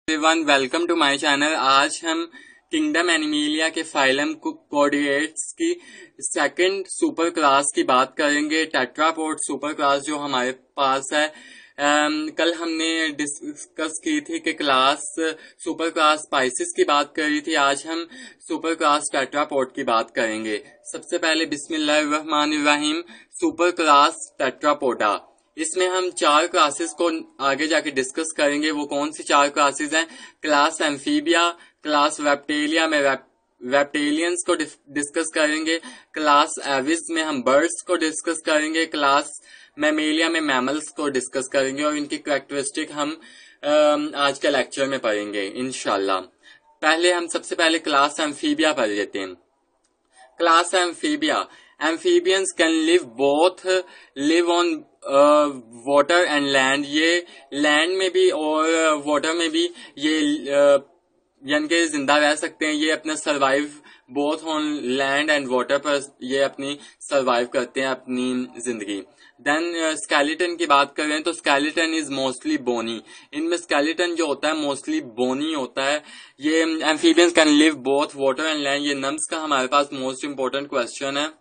Everyone, welcome to my channel. आज हम kingdom animalia के फाइलम कोऑर्डिनेट्स की सेकंड सुपर क्लास की बात करेंगे। टेट्रापोड सुपर क्लास जो हमारे पास है। कल हमने डिस्कस की थी कि क्लास सुपर क्लास स्पाइसिस की बात करी थी। आज हम सुपर क्लास टेट्रापोड की बात करेंगे। सबसे पहले बिस्मिल्लाहिर्रहमानिर्रहीम। सुपर क्लास टेट्रापोडा, इसमें हम 4 क्लासेस को आगे जाके डिस्कस करेंगे। वो कौन सी 4 क्लासेस हैं? क्लास एम्फीबिया, क्लास रेप्टेलिया में रेप्टेलियंस को डिस्कस करेंगे। क्लास एविस में हम बर्ड्स को डिस्कस करेंगे। क्लास मैमेलिया में मैमल्स को डिस्कस करेंगे और इनकी कैरेक्टरिस्टिक हम आज के लेक्चर में पढ़ेंगे इंशाल्लाह। पहले हम सबसे पहले क्लास एम्फीबिया पढ़ लेते हैं। Class amphibia, amphibians can live on water and land. ये लैंड में भी और वाटर में भी ये यानी कि जिंदा रह सकते हैं। ये अपना survive both on land and water पर ये अपनी सर्वाइव करते हैं अपनी जिंदगी। देन स्केलेटन की बात करें तो स्केलेटन इज मोस्टली बोनी। इनमें स्केलेटन जो होता है मोस्टली बोनी होता है। ये amphibians can live both water and land. ये नम्स का हमारे पास मोस्ट इंपोर्टेंट क्वेश्चन है।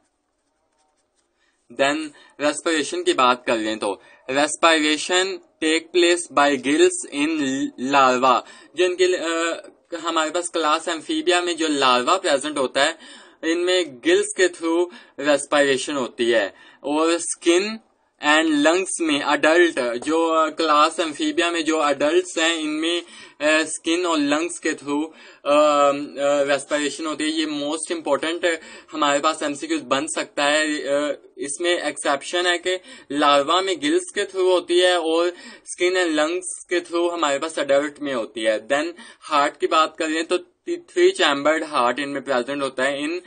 देन रेस्पिरेशन की बात कर लें तो respiration take place by gills in larva. जो इनके हमारे पास क्लास एम्फीबिया में जो लार्वा प्रेजेंट होता है, इनमें गिल्स के थ्रू रेस्पिरेशन होती है। और स्किन एंड लंग्स में अडल्ट जो क्लास एम्फीबिया में जो अडल्ट्स हैं, इनमें स्किन और लंग्स के थ्रू रेस्पिरेशन होती है। ये मोस्ट इम्पोर्टेंट हमारे पास एमसीक्यूज बन सकता है। इसमें एक्सेप्शन है कि लार्वा में गिल्स के थ्रू होती है और स्किन एंड लंग्स के थ्रू हमारे पास अडल्ट में होती है। देन हार्ट की बात करें तो 3 चैम्बर्ड हार्ट इनमें प्रेजेंट होता है। In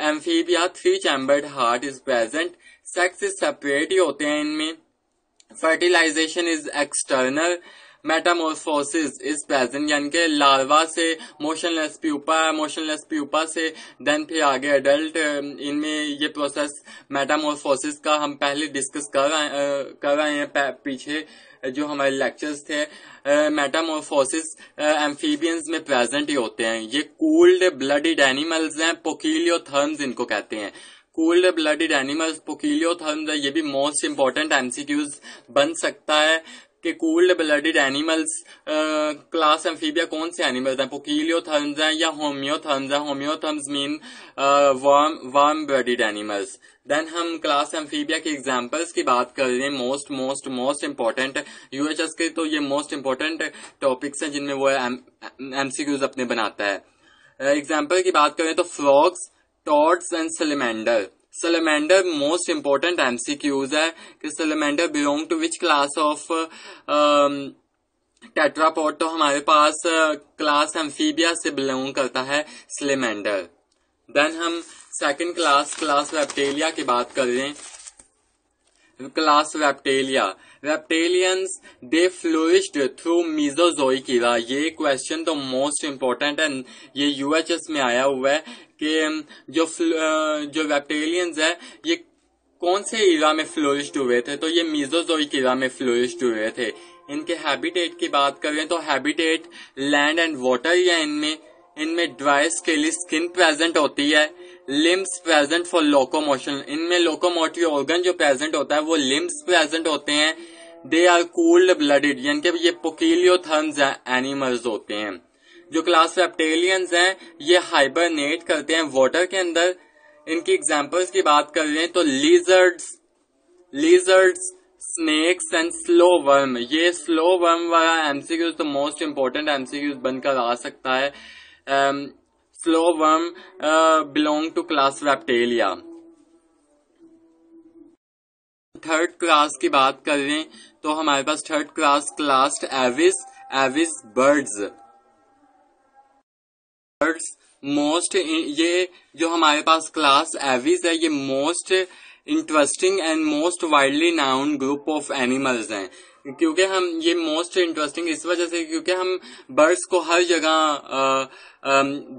amphibia 3 chambered heart is present. Sex is separate ही होते हैं इनमें। Fertilisation is external. Metamorphosis is present, यानी कि लार्वा से मोशनलेस प्यूपा से देन फिर आगे अडल्ट। इनमें ये प्रोसेस मेटामॉर्फोसिस का हम पहले डिस्कस कर रहे हैं पीछे जो हमारे लेक्चर्स थे। मेटामॉर्फोसिस एम्फीबियंस में प्रेजेंट ही होते हैं। ये कूल्ड ब्लडिड एनिमल्स हैं। पोकिलियोथर्म्स इनको कहते हैं। कूल्ड ब्लडिड एनिमल्स पोकिलियोथर्म्स है। ये भी मोस्ट इंपोर्टेंट एमसीक्यूज बन सकता है कि कूल्ड ब्लडिड एनिमल्स क्लास एम्फीबिया कौन से एनिमल्स हैं? पोकिलियोथर्म्स हैं या होमियोथर्म्स हैं? Homeotherms mean warm ब्लडिड animals. Then हम क्लास एम्फीबिया के एग्जांपल्स की बात कर रहे हैं। मोस्ट इंपोर्टेंट यूएचएस के तो ये मोस्ट इंपोर्टेंट टॉपिक्स हैं जिनमें वो एमसीक्यूज अपने बनाता है। एग्जाम्पल की बात करें तो frogs, toads and salamander. Salamander most important MCQs है कि salamander belong to which class of tetrapod. तो हमारे पास क्लास एम्फीबिया से बिलोंग करता है सैलेमेंडर। देन हम सेकंड क्लास रेप्टेलिया की बात कर रहे हैं। Class reptilia, reptilians they flourished through mesozoic era. ये क्वेश्चन तो मोस्ट इंपोर्टेंट है, ये यूएचएस में आया हुआ है कि जो रेप्टेलियंस है ये कौन से ईरा में फ्लोरिश्ड हुए थे? तो ये मीजोजोइक ईरा में फ्लोरिश्ड हुए थे। इनके हैबिटेट की बात करें तो हैबिटेट लैंड एंड वाटर ही है। इनमें ड्राई स्केली स्किन प्रेजेंट होती है। Limbs present for locomotion. इनमें लोकोमोटिव ऑर्गन जो प्रेजेंट होता है वो लिम्स प्रेजेंट होते हैं। दे आर कूल्ड ब्लडिड, यानी कि ये पोकिलियोथर्म्स एनिमल्स होते हैं। जो क्लास रेप्टेलियंस हैं ये हाइबरनेट करते हैं वाटर के अंदर। इनकी एग्जांपल्स की बात कर रहे हैं तो lizards, snakes and slow worm. ये स्लो वर्म वाला एमसीक्यूज तो मोस्ट इंपोर्टेंट एमसीक्यूज बनकर आ सकता है। Slow worm belong to class reptilia. Third class की बात कर रहे हैं तो हमारे पास third class aves birds most. ये जो हमारे पास क्लास एविस है ये most interesting and most widely known group of animals हैं। क्योंकि हम ये मोस्ट इंटरेस्टिंग इस वजह से क्योंकि हम बर्ड्स को हर जगह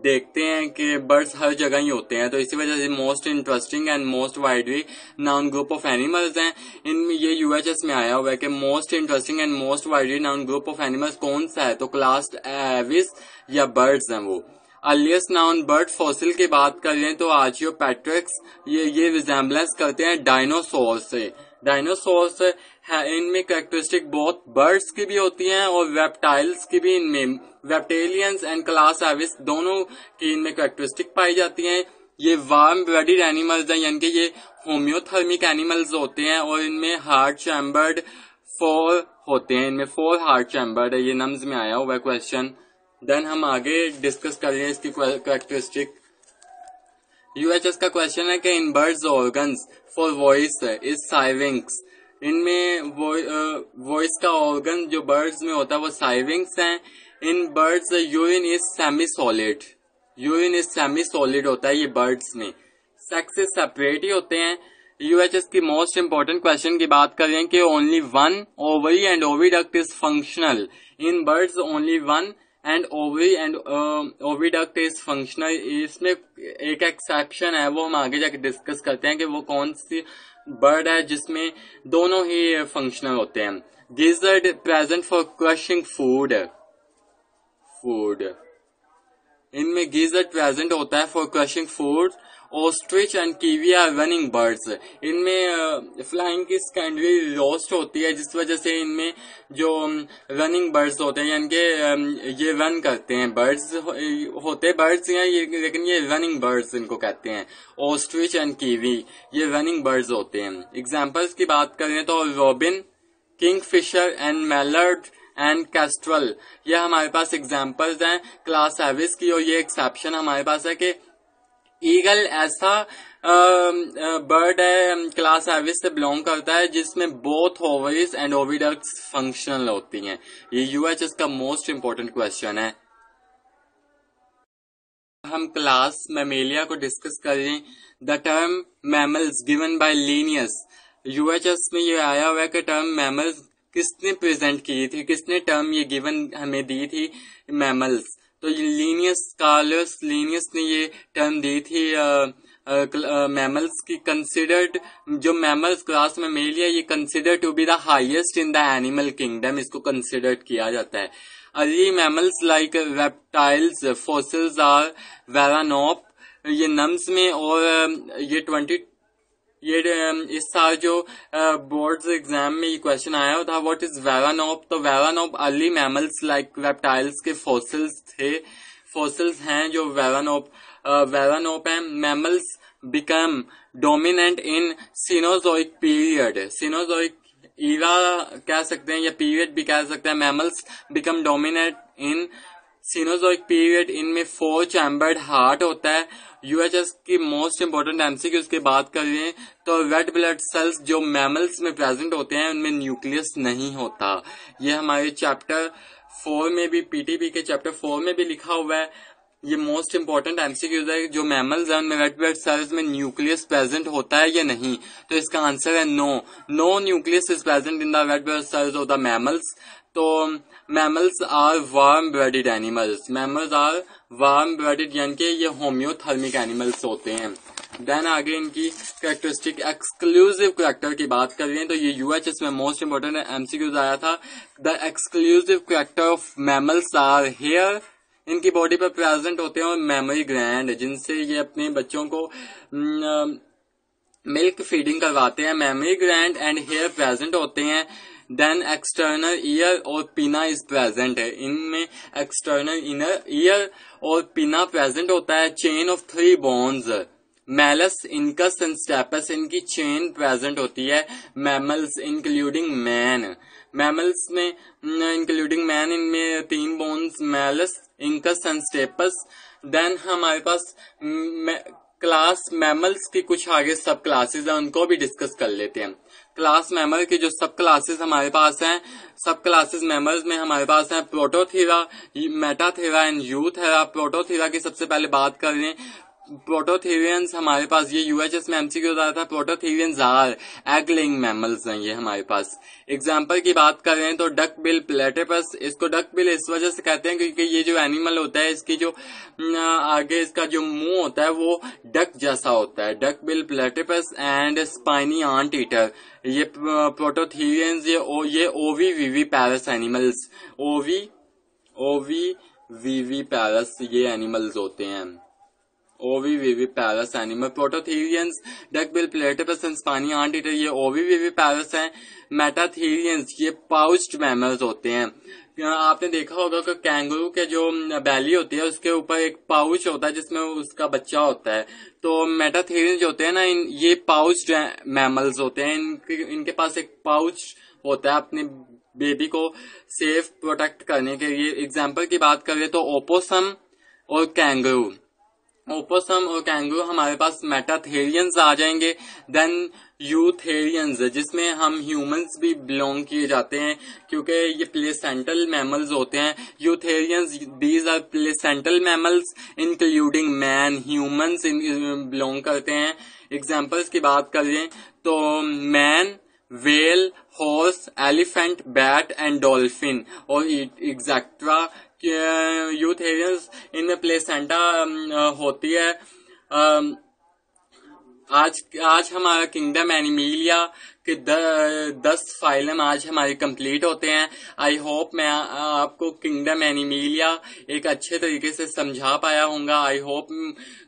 देखते हैं कि बर्ड्स हर जगह ही होते हैं, तो इसी वजह से most interesting and most widely known group of animals हैं। इनमें ये यूएचएस में आया हुआ है कि most interesting and most widely known group of animals कौन सा है, तो क्लास एविस या बर्ड्स हैं वो। अर्लीस्ट नाउन बर्ड फॉसिल की बात कर लें तो आर्चियोपेट्रिक्स ये रिजेम्बलेंस करते हैं डायनासोर से। डायनासोर्स इनमें कैरेक्टरिस्टिक बहुत बर्ड्स की भी होती हैं और रेप्टाइल्स की भी, इनमें रेप्टेलियंस एंड क्लास एविस दोनों की इनमें कैरेक्टरिस्टिक पाई जाती हैं। ये वार्म ब्लडेड एनिमल्स हैं, यानी कि ये होम्योथर्मिक एनिमल्स होते हैं और इनमें हार्ट चैम्बर्ड 4 होते हैं, इनमें 4 हार्ट चैम्बर्ड है। ये नम्स में आया हुआ है क्वेश्चन। देन हम आगे डिस्कस कर रहे हैं इसकी कैरेक्टरिस्टिक। यूएचएस का क्वेश्चन है कि in birds organs for voice is syrinx. इनमें वॉइस का ऑर्गन जो बर्ड्स में होता है वो साइविंग्स हैं। In birds urine is semi solid, urine is semi solid होता है ये बर्ड्स में। सेक्स सेपरेट ही होते हैं। यूएचएस की मोस्ट इंपोर्टेंट क्वेश्चन की बात कर रहे हैं कि only one ovary and oviduct is functional. In birds only one and ovary and oviduct is functional. इसमें एक एक्सेप्शन है, वो हम आगे जाके डिस्कस करते हैं कि वो कौन सी बर्ड है जिसमें दोनों ही फंक्शनल होते हैं। Gizzard present for crushing food, इनमें गिजर्ड प्रेजेंट होता है for crushing food. Ostrich and kiwi are running birds. इनमें फ्लाइंग की सेकेंडरी रोस्ट होती है, जिस वजह से इनमें जो रनिंग बर्ड्स होते हैं, यानी कि ये रन करते हैं, बर्ड्स होते बर्ड्स हैं ये, लेकिन ये रनिंग बर्ड्स इनको कहते हैं। ऑस्ट्रिच एंड कीवी ये रनिंग बर्ड्स होते हैं। एग्जाम्पल्स की बात करें तो robin, kingfisher and mallard and kestrel, ये हमारे पास एग्जाम्पल्स हैं क्लास एविस की। और ये एक्सेप्शन हमारे पास है कि ईगल ऐसा बर्ड है क्लास एविस से बिलोंग करता है जिसमें both ovaries and oviducts functional होती हैं। ये यूएचएस का मोस्ट इंपोर्टेंट क्वेश्चन है। हम क्लास मैमेलिया को डिस्कस करें। The term mammals given by Linnaeus. UHS में ये आया हुआ है कि टर्म मैमल्स किसने प्रेजेंट की थी, किसने टर्म ये गिवन हमें दी थी मैमल्स, तो लीनियस, कार्लस लीनियस ने ये टर्म दी थी मैमल्स की। कंसिडर्ड, जो मैमल्स क्लास मैमेलिया ये consider to be the highest in the animal kingdom, इसको कंसिडर्ड किया जाता है। Early mammals like reptiles fossils are Varanops, ये नम्स में, और ये इस साल जो बोर्ड्स एग्जाम में ये क्वेश्चन आया था, व्हाट इज वेरानोप, तो Varanops early mammals like reptiles के फॉसिल्स थे, फॉसिल्स हैं जो वेरानोप हैं। Mammals become dominant in Cenozoic period, Cenozoic era कह सकते हैं या पीरियड भी कह सकते हैं। Mammals become dominant in Cenozoic period, इनमें 4 चैम्बर्ड हार्ट होता है। यूएचएस की मोस्ट इंपोर्टेंट एमसीक्यूज की बात कर रहे हैं तो रेड ब्लड सेल्स जो मैमल्स में प्रेजेंट होते हैं उनमें न्यूक्लियस नहीं होता। ये हमारे चैप्टर 4 में भी, पीटीपी के चैप्टर 4 में भी लिखा हुआ है। ये मोस्ट इंपोर्टेंट एमसीक्यूज है, जो मैमल्स हैं उनमें रेड ब्लड सेल्स में न्यूक्लियस प्रेजेंट होता है या नहीं, तो इसका आंसर है no, no nucleus is present in the red blood cells of the mammals. तो mammals are warm blooded animals, mammals are warm blooded, यानी कि ये होम्योथर्मिक एनिमल्स होते हैं। देन आगे इनकी कैरेक्टरिस्टिक एक्सक्लूसिव कैरेक्टर की बात कर रहे हैं तो ये यूएचएस में मोस्ट इंपोर्टेंट एमसीक्यूज आया था। The exclusive character of mammals are hair, इनकी बॉडी पर प्रेजेंट होते हैं, और मेमोरी ग्लैंड, जिनसे ये अपने बच्चों को मिल्क फीडिंग करवाते हैं। Memory gland and hair present होते हैं। देन एक्सटर्नल ईयर और पिना इज प्रेजेंट है, इनमें एक्सटर्नल इनर ईयर और पिना प्रेजेंट होता है। Chain of 3 bones, malleus, incus and stapes, इनकी चेन प्रेजेंट होती है। मैमल्स इंक्लूडिंग मैन, मैमल्स में इंक्लूडिंग मैन, इनमें 3 bones, malleus, incus and stapes. Then हमारे पास क्लास मैमल्स की कुछ आगे सब क्लासेस हैं, उनको भी डिस्कस कर लेते हैं। क्लास मैमल की जो सब क्लासेस हमारे पास हैं, सब क्लासेस मैमल्स में हमारे पास हैं प्रोटोथेरा, मेटाथेरा एंड यूथेरा। प्रोटोथेरा की सबसे पहले बात कर लें, प्रोटोथेरियंस हमारे पास, ये यूएचएस में एमसीक्यू आता था, prototherians are egg laying mammals हैं ये हमारे पास। एग्जांपल की बात करें तो डक बिल प्लेटिपस, इसको डक बिल इस वजह से कहते हैं क्योंकि ये जो एनिमल होता है इसकी जो आगे इसका जो मुंह होता है वो डक जैसा होता है। Duck bill platypus and spiny aunt eater, ये प्रोटोथेरियंस, ये ओवी वीवी पैरस एनिमल्स, ओवी वीवी पैरस ये एनिमल्स होते हैं। Ovoviviparous animal, prototherians, duck bill platypus and spiny aunt eater ये ओवी वीवी पैरस हैं। मेटाथेरियंस ये पाउच्ड मैमल्स होते हैं। आपने देखा होगा कि कैंगरू के जो बैली होती है उसके ऊपर एक पाउच होता है जिसमें उसका बच्चा होता है। तो मेटाथेरियंस जो होते हैं ना, ये पाउच्ड मैमल्स होते हैं। इनके पास एक पाउच होता है अपने बेबी को सेफ प्रोटेक्ट करने के लिए। एग्जाम्पल की बात करें तो ओपोसम और कैंगरू, ओपोसम और कैंगरू हमारे पास मेटाथेरियंस आ जाएंगे। देन यूथेरियंस, जिसमें हम ह्यूमंस भी बिलोंग किए जाते हैं क्योंकि ये प्लेसेंटल मैमल्स होते हैं। Eutherians, these are placental mammals including man, humans belong करते हैं। एग्जाम्पल्स की बात करें तो man, whale, horse, elephant, bat and dolphin और एक्सेट्रा। यूथेरियंस इनमें प्लेसेंटा होती है। आज हमारा किंगडम एनिमेलिया के 10 फाइलम आज हमारे कंप्लीट होते हैं। आई होप मैं आपको किंगडम एनिमेलिया एक अच्छे तरीके से समझा पाया हूँगा। आई होप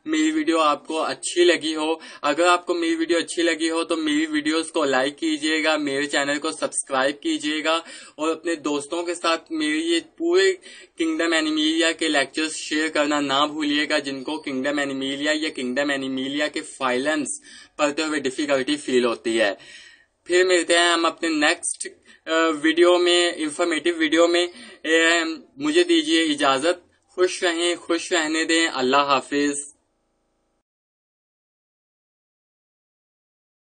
मेरी वीडियो आपको अच्छी लगी हो। अगर आपको मेरी वीडियो अच्छी लगी हो तो मेरी वीडियोस को लाइक कीजिएगा, मेरे चैनल को सब्सक्राइब कीजिएगा और अपने दोस्तों के साथ मेरी ये पूरे किंगडम एनिमेलिया के लेक्चर्स शेयर करना ना भूलिएगा जिनको किंगडम एनिमेलिया या किंगडम एनिमेलिया के फाइलम्स पढ़ते हुए डिफिकल्टी फील होती है। फिर मिलते हैं हम अपने नेक्स्ट वीडियो में, इंफॉर्मेटिव वीडियो में। मुझे दीजिए इजाजत। खुश रहें, खुश रहने दें। अल्लाह हाफिज।